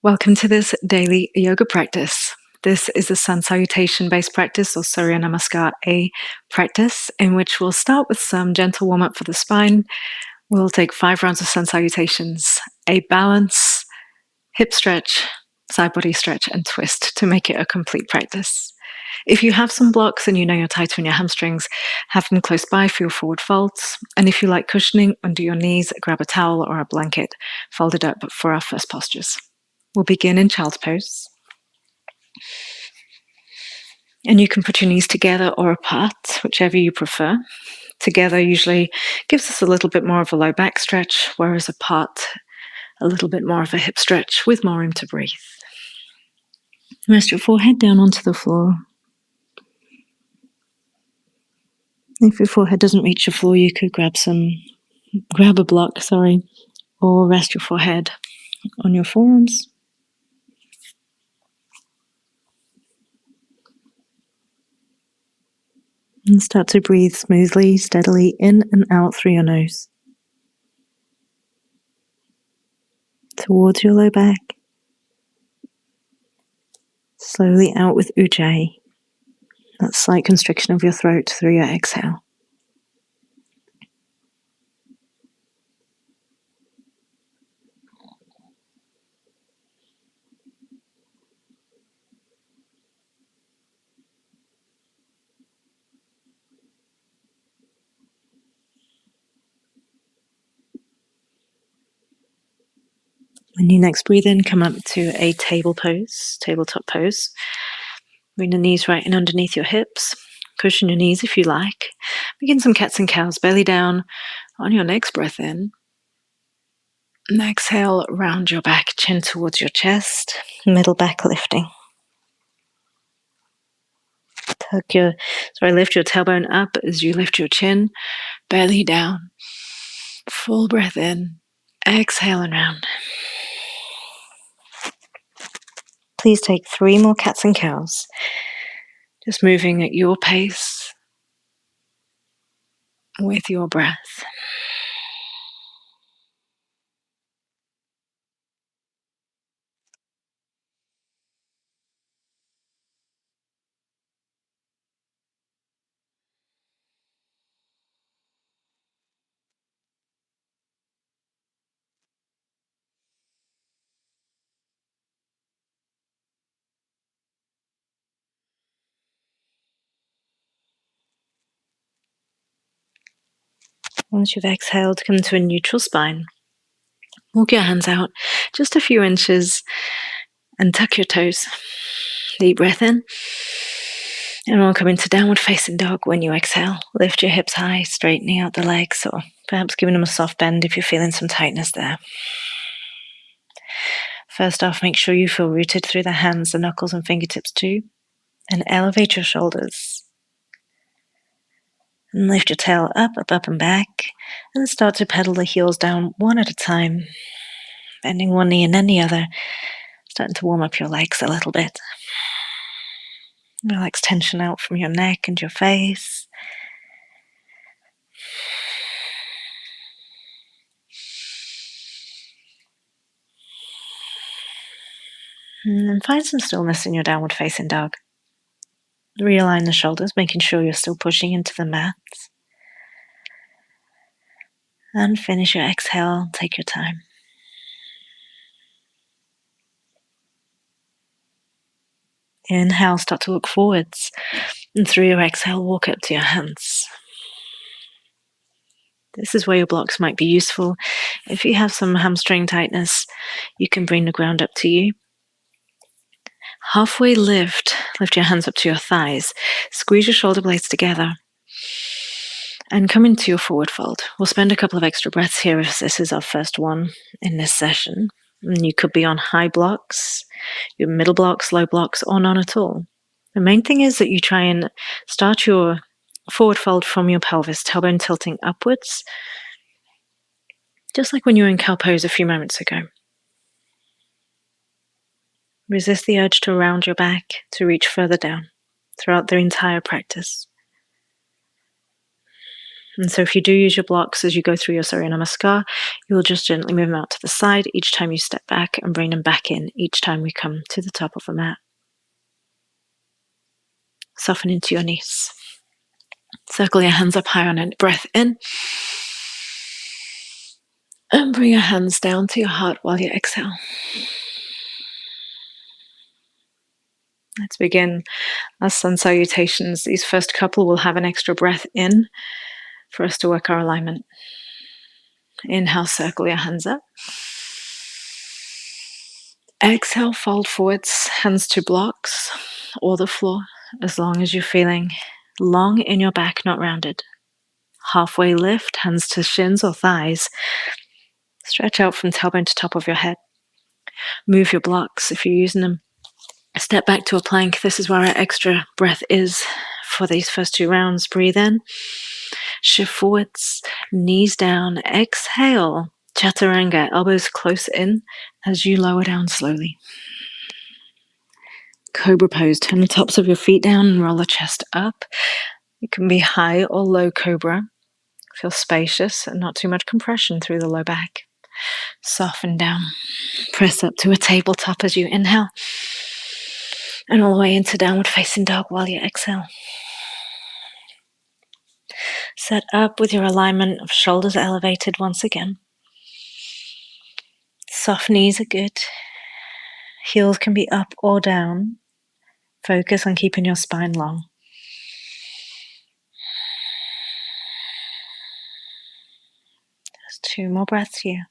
Welcome to this daily yoga practice. This is a Sun Salutation based practice or Surya Namaskar A practice, in which we'll start with some gentle warm up for the spine. We'll take 5 rounds of Sun Salutations, a balance, hip stretch, side body stretch, and twist to make it a complete practice. If you have some blocks and you know you're tight on your hamstrings, have them close by for your forward folds. And if you like cushioning under your knees, grab a towel or a blanket folded up for our first postures. We'll begin in child's pose. And you can put your knees together or apart, whichever you prefer. Together usually gives us a little bit more of a low back stretch, whereas apart, a little bit more of a hip stretch with more room to breathe. Rest your forehead down onto the floor. If your forehead doesn't reach the floor, you could grab a block, or rest your forehead on your forearms. And start to breathe smoothly, steadily in and out through your nose. Towards your low back. Slowly out with Ujjayi. That slight constriction of your throat through your exhale. When you next breathe in, come up to a tabletop pose. Bring the knees right in underneath your hips. Cushion your knees if you like. Begin some cats and cows, belly down on your next breath in. And exhale, round your back, chin towards your chest, middle back lifting. Lift your tailbone up as you lift your chin, belly down. Full breath in, exhale and round. Please take 3 more cats and cows, just moving at your pace with your breath. Once you've exhaled, come to a neutral spine. Walk your hands out just a few inches and tuck your toes. Deep breath in. And we'll come into downward facing dog when you exhale. Lift your hips high, straightening out the legs, or perhaps giving them a soft bend if you're feeling some tightness there. First off, make sure you feel rooted through the hands, the knuckles and fingertips too. And elevate your shoulders. And lift your tail up and back. And start to pedal the heels down one at a time. Bending one knee and then the other. Starting to warm up your legs a little bit. Relax tension out from your neck and your face. And then find some stillness in your downward facing dog. Realign the shoulders, making sure you're still pushing into the mat. And finish your exhale. Take your time. Inhale, start to look forwards. And through your exhale, walk up to your hands. This is where your blocks might be useful. If you have some hamstring tightness, you can bring the ground up to you. Halfway lift your hands up to your thighs. Squeeze your shoulder blades together. And come into your forward fold. We'll spend a couple of extra breaths here if this is our first one in this session. And you could be on high blocks, your middle blocks, low blocks, or none at all. The main thing is that you try and start your forward fold from your pelvis, tailbone tilting upwards, just like when you were in cow pose a few moments ago. Resist the urge to round your back, to reach further down throughout the entire practice. And so if you do use your blocks as you go through your Surya Namaskar, you'll just gently move them out to the side each time you step back and bring them back in each time we come to the top of the mat. Soften into your knees. Circle your hands up high on a breath in. And bring your hands down to your heart while you exhale. Let's begin our sun salutations. These first couple will have an extra breath in for us to work our alignment. Inhale, circle your hands up. Exhale, fold forwards, hands to blocks or the floor, as long as you're feeling long in your back, not rounded. Halfway lift, hands to shins or thighs. Stretch out from tailbone to top of your head. Move your blocks if you're using them. Step back to a plank. This is where our extra breath is for these first two rounds. Breathe in. Shift forwards, knees down. Exhale. Chaturanga, elbows close in as you lower down slowly. Cobra pose. Turn the tops of your feet down and roll the chest up. It can be high or low cobra. Feel spacious and not too much compression through the low back. Soften down. Press up to a tabletop as you inhale. And all the way into downward facing dog while you exhale. Set up with your alignment of shoulders elevated once again. Soft knees are good. Heels can be up or down. Focus on keeping your spine long. Just 2 more breaths here.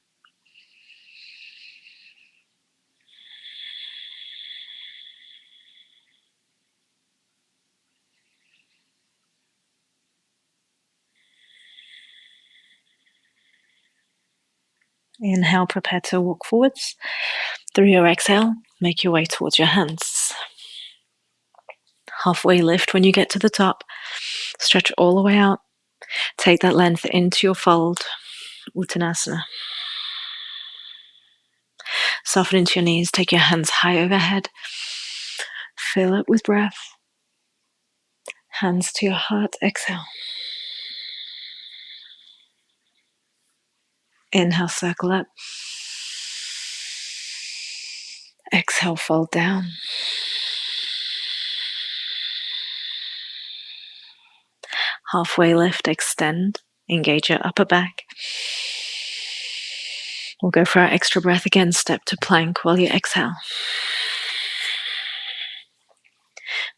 Inhale, prepare to walk forwards. Through your exhale, make your way towards your hands. Halfway lift when you get to the top. Stretch all the way out. Take that length into your fold, Uttanasana. Soften into your knees. Take your hands high overhead. Fill up with breath. Hands to your heart. Exhale. Inhale, circle up. Exhale, fold down. Halfway lift, extend. Engage your upper back. We'll go for our extra breath again. Step to plank while you exhale.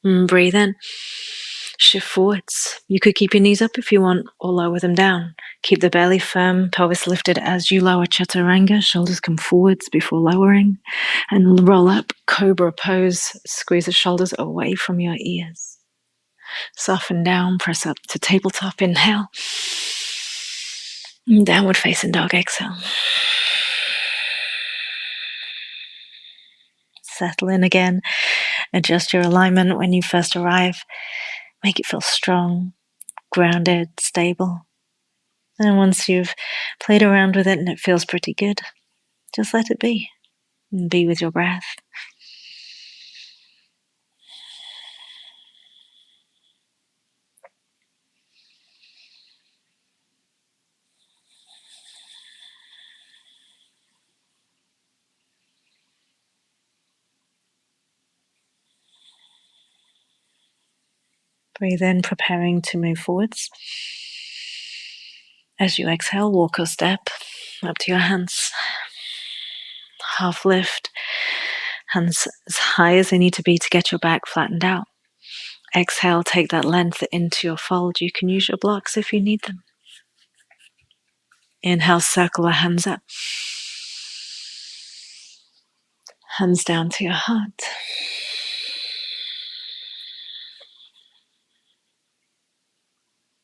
Breathe in. Shift forwards. You could keep your knees up if you want, or lower them down. Keep the belly firm, pelvis lifted as you lower chaturanga. Shoulders come forwards before lowering. And roll up, cobra pose. Squeeze the shoulders away from your ears. Soften down, press up to tabletop. Inhale. Downward facing dog. Exhale. Settle in again. Adjust your alignment when you first arrive. Make it feel strong, grounded, stable. And once you've played around with it and it feels pretty good, just let it be. And be with your breath. Breathe in, preparing to move forwards. As you exhale, walk or step up to your hands. Half lift. Hands as high as they need to be to get your back flattened out. Exhale, take that length into your fold. You can use your blocks if you need them. Inhale, circle the hands up. Hands down to your heart.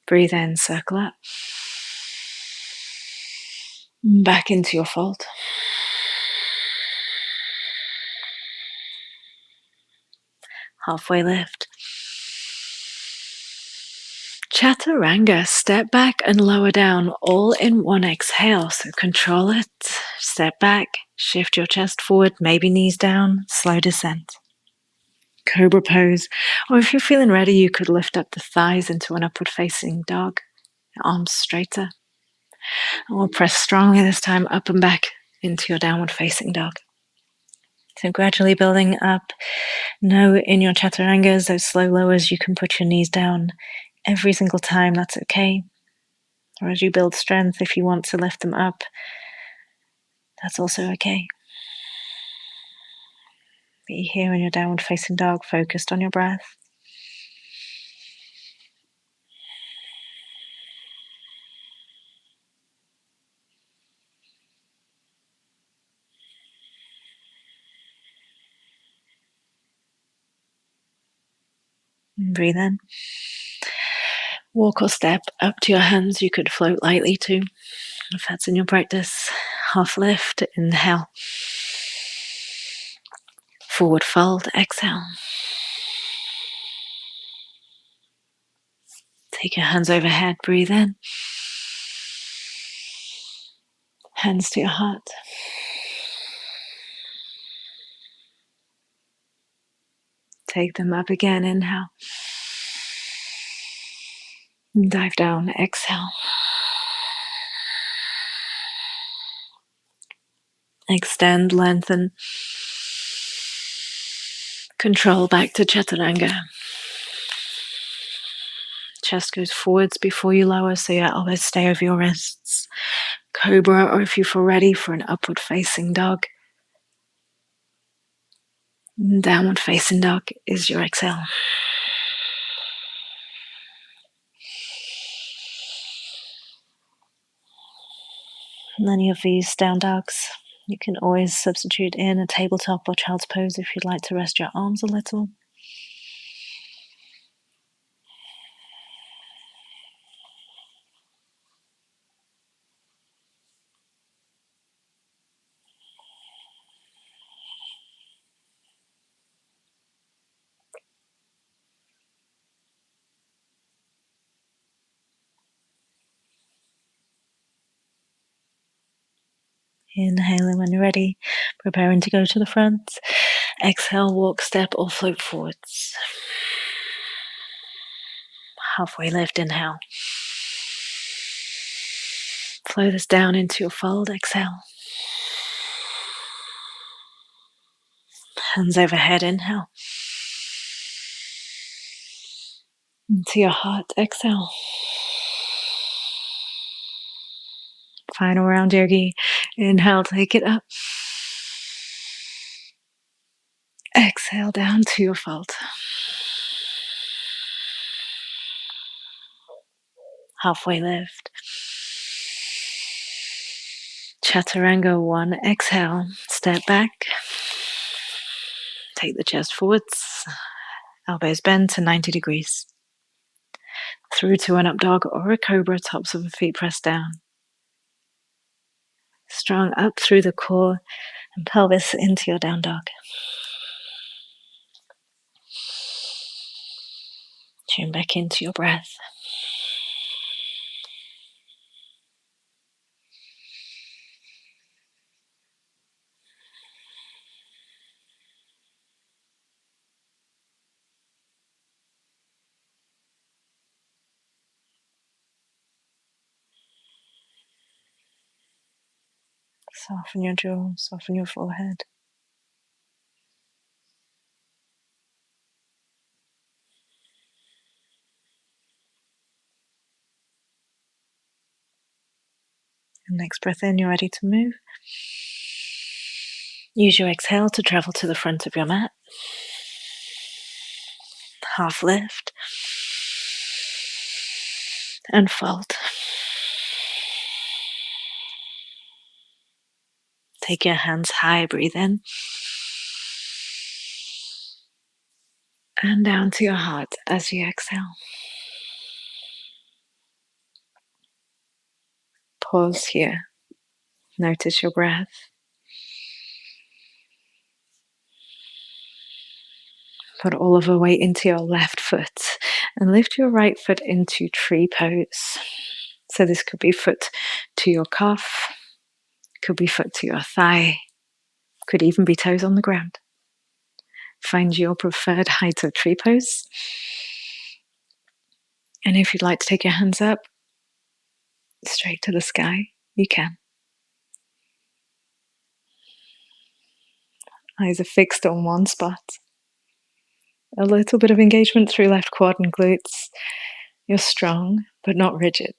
Breathe in, circle up. Back into your fold. Halfway lift. Chaturanga, step back and lower down all in one exhale. So control it. Step back, shift your chest forward, maybe knees down, slow descent. Cobra pose. Or if you're feeling ready, you could lift up the thighs into an upward facing dog. arms straighter. And we'll press strongly this time up and back into your downward facing dog. So gradually building up. Know in your chaturangas, those slow lowers, you can put your knees down every single time. That's okay. Or as you build strength, if you want to lift them up, that's also okay. Be here in your downward facing dog, focused on your breath. And breathe in. Walk or step up to your hands. You could float lightly too, if that's in your practice. Half lift, inhale. Forward fold, exhale. Take your hands overhead, breathe in. Hands to your heart. Take them up again, inhale. And dive down, exhale. Extend, lengthen. Control back to chaturanga. Chest goes forwards before you lower, so your elbows stay over your wrists. Cobra, or if you feel ready for an upward facing dog. Downward facing dog is your exhale. And any of these down dogs, you can always substitute in a tabletop or child's pose if you'd like to rest your arms a little. Inhaling when you're ready, preparing to go to the front. Exhale, walk, step, or float forwards. Halfway lift, inhale. Flow this down into your fold, exhale. Hands overhead, inhale. Into your heart, exhale. Final round yogi. Inhale, take it up. Exhale down to your fold. Halfway lift. Chaturanga 1, exhale. Step back. Take the chest forwards. Elbows bend to 90 degrees. Through to an up dog or a cobra, tops of the feet pressed down. Strong up through the core and pelvis into your down dog. Tune back into your breath. Soften your jaw, soften your forehead. And next breath in, you're ready to move. Use your exhale to travel to the front of your mat. Half lift. And fold. Take your hands high, breathe in. And down to your heart as you exhale. Pause here. Notice your breath. Put all of the weight into your left foot and lift your right foot into tree pose. So this could be foot to your calf, could be foot to your thigh, could even be toes on the ground. Find your preferred height of tree pose. And if you'd like to take your hands up, straight to the sky, you can. Eyes are fixed on one spot. A little bit of engagement through left quad and glutes. You're strong, but not rigid.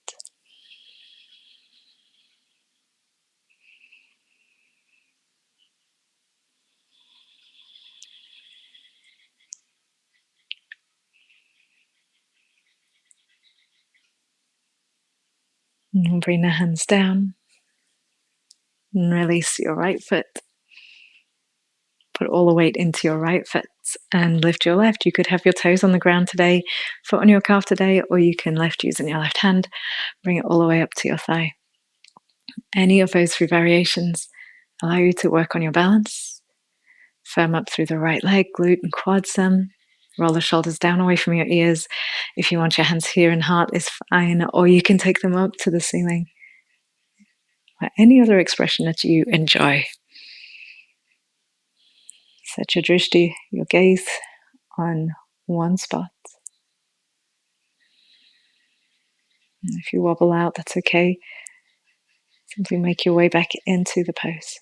And bring the hands down and release your right foot. Put all the weight into your right foot and lift your left. You could have your toes on the ground today, foot on your calf today, or you can lift using your left hand. Bring it all the way up to your thigh. Any of those three variations allow you to work on your balance. Firm up through the right leg, glute and quads. Roll the shoulders down away from your ears. If you want your hands here in heart, is fine, or you can take them up to the ceiling. Or any other expression that you enjoy. Set your drishti, your gaze, on one spot. And if you wobble out, that's okay. Simply make your way back into the pose.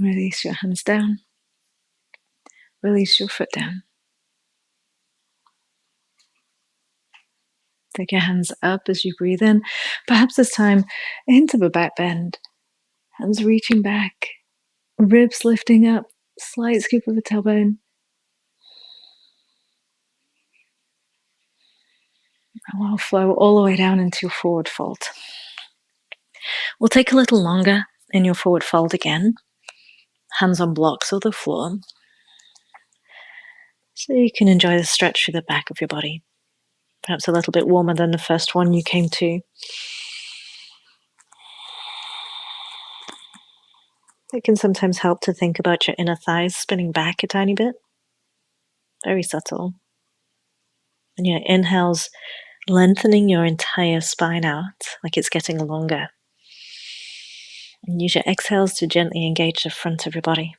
Release your hands down. Release your foot down. Take your hands up as you breathe in. Perhaps this time into the back bend. Hands reaching back. Ribs lifting up. Slight scoop of the tailbone. And we'll flow all the way down into your forward fold. We'll take a little longer in your forward fold again. Hands on blocks or the floor. So you can enjoy the stretch through the back of your body. Perhaps a little bit warmer than the first one you came to. It can sometimes help to think about your inner thighs spinning back a tiny bit. Very subtle. And your inhales lengthening your entire spine out like it's getting longer. And use your exhales to gently engage the front of your body.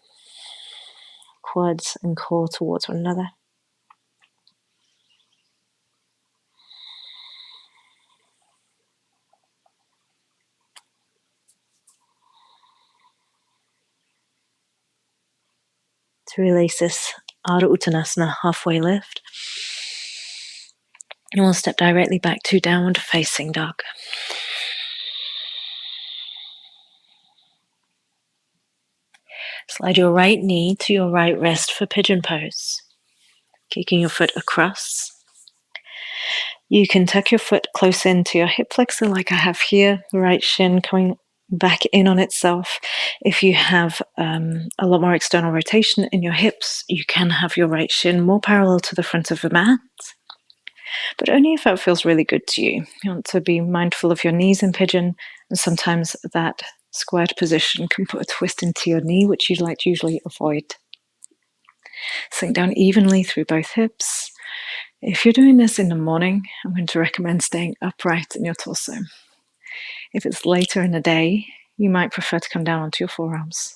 Quads and core towards one another. To release this Ardha Uttanasana halfway lift, and we'll step directly back to downward facing dog. Slide your right knee to your right wrist for pigeon pose. Kicking your foot across. You can tuck your foot close into your hip flexor like I have here, the right shin coming back in on itself. If you have a lot more external rotation in your hips, you can have your right shin more parallel to the front of the mat, but only if that feels really good to you. You want to be mindful of your knees in pigeon, and sometimes that squared position can put a twist into your knee, which you'd like to usually avoid. Sink down evenly through both hips. If you're doing this in the morning, I'm going to recommend staying upright in your torso. If it's later in the day, you might prefer to come down onto your forearms.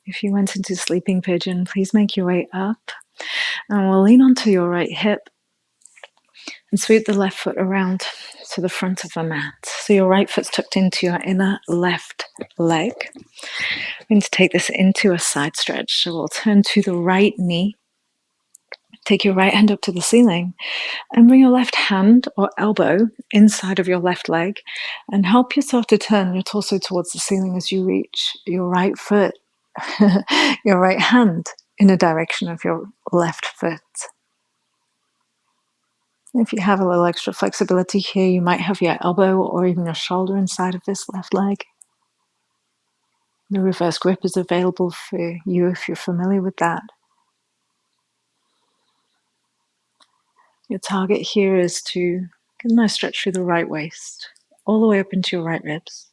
If you went into sleeping pigeon, please make your way up. And we'll lean onto your right hip and sweep the left foot around to the front of the mat. So your right foot's tucked into your inner left leg. I'm going to take this into a side stretch. So we'll turn to the right knee. Take your right hand up to the ceiling and bring your left hand or elbow inside of your left leg and help yourself to turn your torso towards the ceiling as you reach your right foot, your right hand in the direction of your left foot. If you have a little extra flexibility here, you might have your elbow or even your shoulder inside of this left leg. The reverse grip is available for you if you're familiar with that. Your target here is to get a nice stretch through the right waist, all the way up into your right ribs.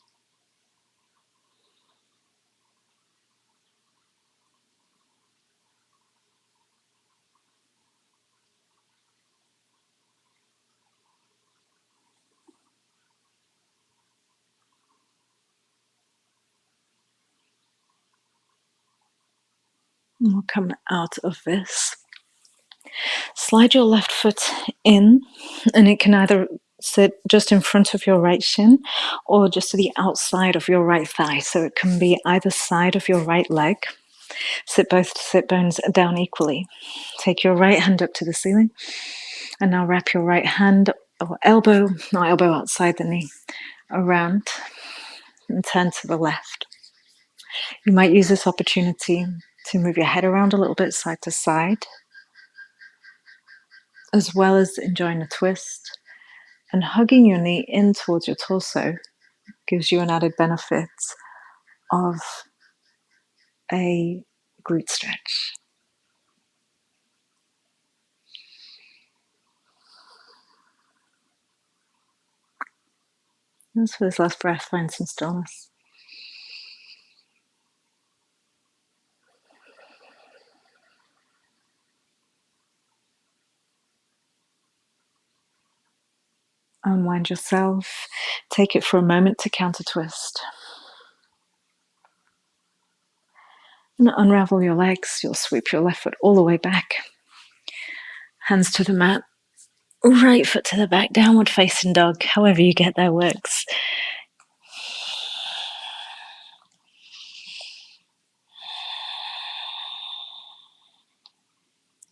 And we'll come out of this. Slide your left foot in, and it can either sit just in front of your right shin or just to the outside of your right thigh. So it can be either side of your right leg. Sit both sit bones down equally. Take your right hand up to the ceiling, and now wrap your right hand or elbow, not elbow outside the knee, around and turn to the left. You might use this opportunity to move your head around a little bit side to side, as well as enjoying a twist. And hugging your knee in towards your torso gives you an added benefit of a glute stretch. And for this last breath, find some stillness. Unwind yourself. Take it for a moment to counter twist. And unravel your legs. You'll sweep your left foot all the way back. Hands to the mat. Right foot to the back. Downward facing dog. However you get there works.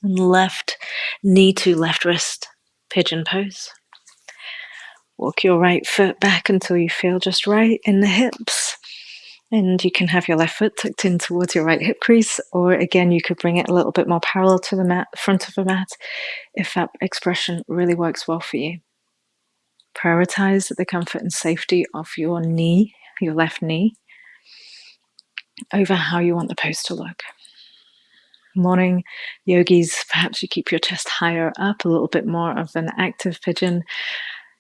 And left knee to left wrist. Pigeon pose. Walk your right foot back until you feel just right in the hips. And you can have your left foot tucked in towards your right hip crease, or again, you could bring it a little bit more parallel to the mat, front of the mat, if that expression really works well for you. Prioritize the comfort and safety of your knee, your left knee, over how you want the pose to look. Morning yogis, perhaps you keep your chest higher up, a little bit more of an active pigeon.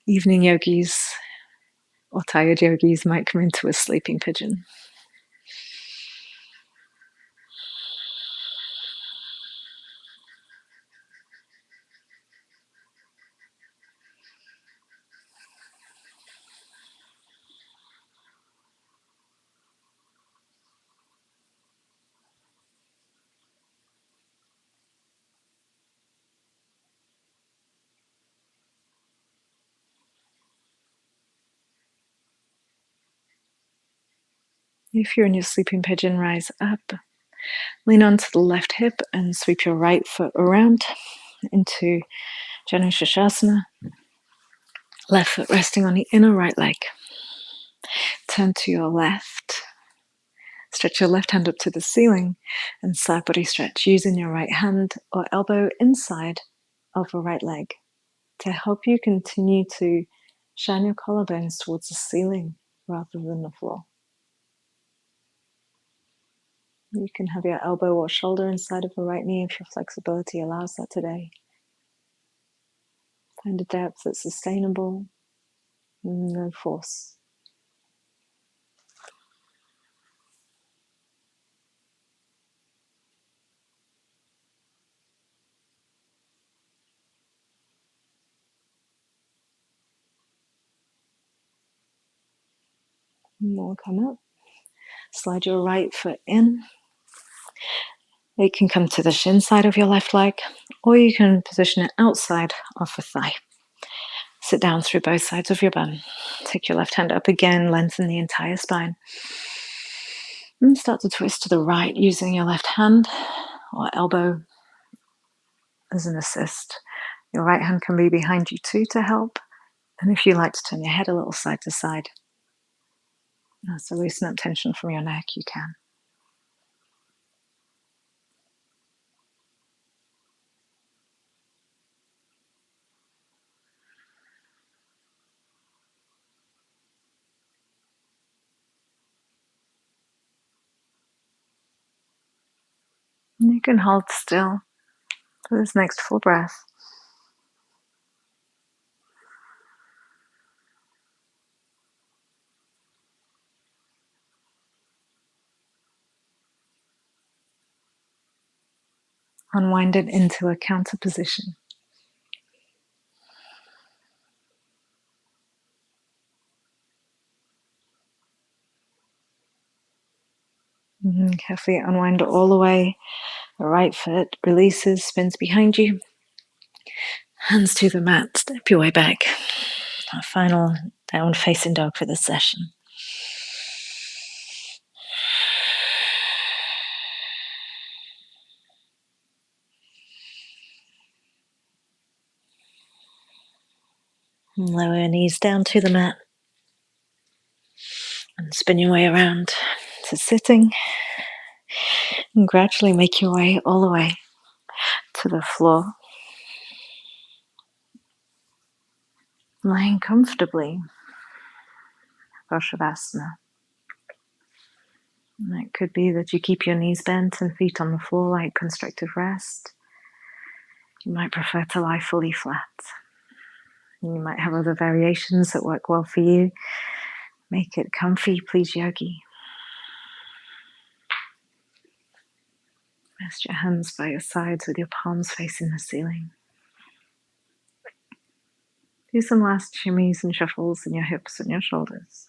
Evening yogis or tired yogis might come into a sleeping pigeon. If you're in your sleeping pigeon, rise up. Lean onto the left hip and sweep your right foot around into Janushirasana. Left foot resting on the inner right leg. Turn to your left. Stretch your left hand up to the ceiling and side body stretch using your right hand or elbow inside of your right leg to help you continue to shine your collarbones towards the ceiling rather than the floor. You can have your elbow or shoulder inside of the right knee if your flexibility allows that today. Find a depth that's sustainable, no force. More come up. Slide your right foot in. It can come to the shin side of your left leg, or you can position it outside of the thigh. Sit down through both sides of your bum. Take your left hand up again, lengthen the entire spine. And start to twist to the right using your left hand or elbow as an assist. Your right hand can be behind you too to help. And if you like to turn your head a little side to side, so loosen up tension from your neck, you can. And you can hold still for this next full breath. unwind it into a counter position. Carefully unwind it all the way. The right foot releases, spins behind you. Hands to the mat, step your way back. Our final downward facing dog for this session. Lower your knees down to the mat. And spin your way around to sitting. And gradually make your way all the way to the floor. Lying comfortably for Savasana. And it could be that you keep your knees bent and feet on the floor like constructive rest. You might prefer to lie fully flat. You might have other variations that work well for you. Make it comfy, please, yogi. Rest your hands by your sides with your palms facing the ceiling. Do some last shimmies and shuffles in your hips and your shoulders.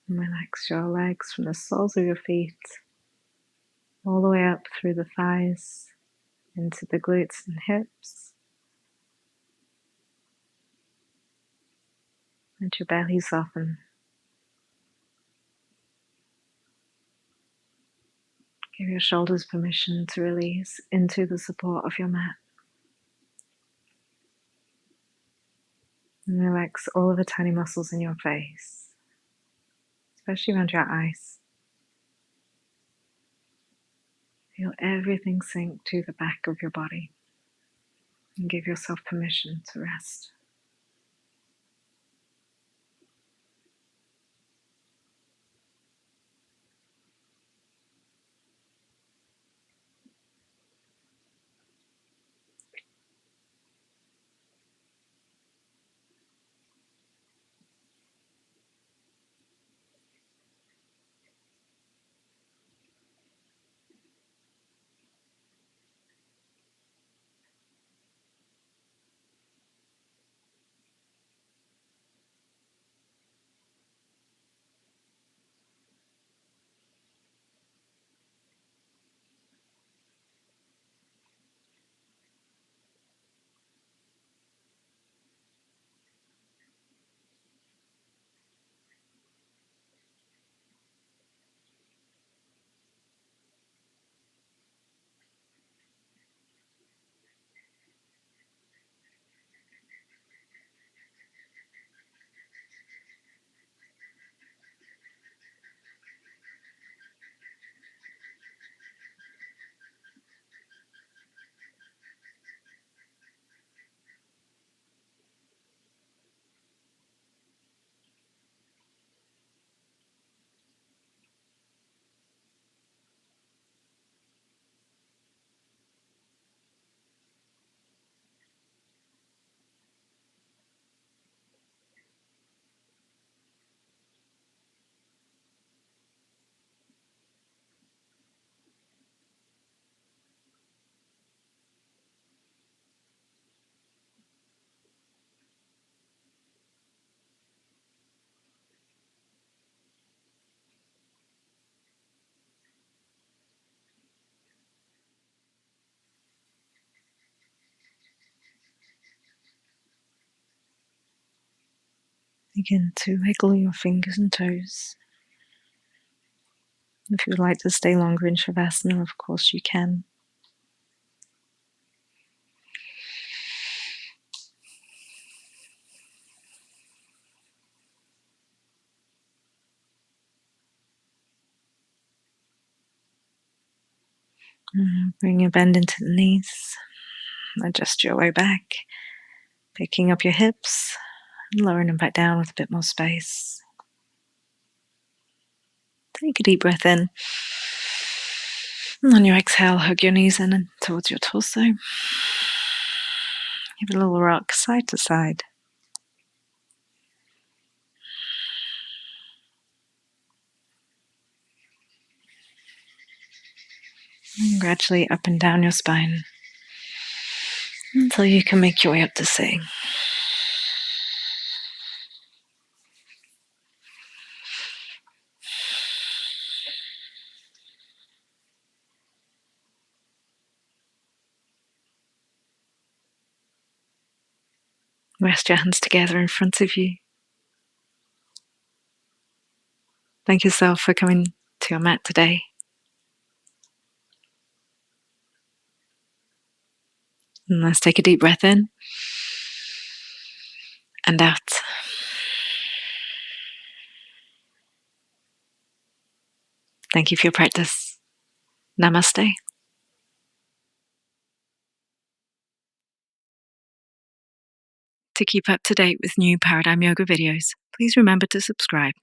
And relax your legs from the soles of your feet all the way up through the thighs, into the glutes and hips. Let your belly soften. Give your shoulders permission to release into the support of your mat. And relax all of the tiny muscles in your face, especially around your eyes. Feel everything sink to the back of your body and give yourself permission to rest. Begin to wiggle your fingers and toes. If you would like to stay longer in Shavasana, of course you can. Bring your bend into the knees. Adjust your way back. Picking up your hips and lowering them back down with a bit more space. Take a deep breath in. And on your exhale, hug your knees in and towards your torso. Give a little rock side to side. And gradually up and down your spine until you can make your way up to sitting. Rest your hands together in front of you. Thank yourself for coming to your mat today. And let's take a deep breath in and out. Thank you for your practice. Namaste. To keep up to date with new Paradigm Yoga videos, please remember to subscribe.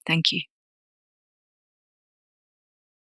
Thank you.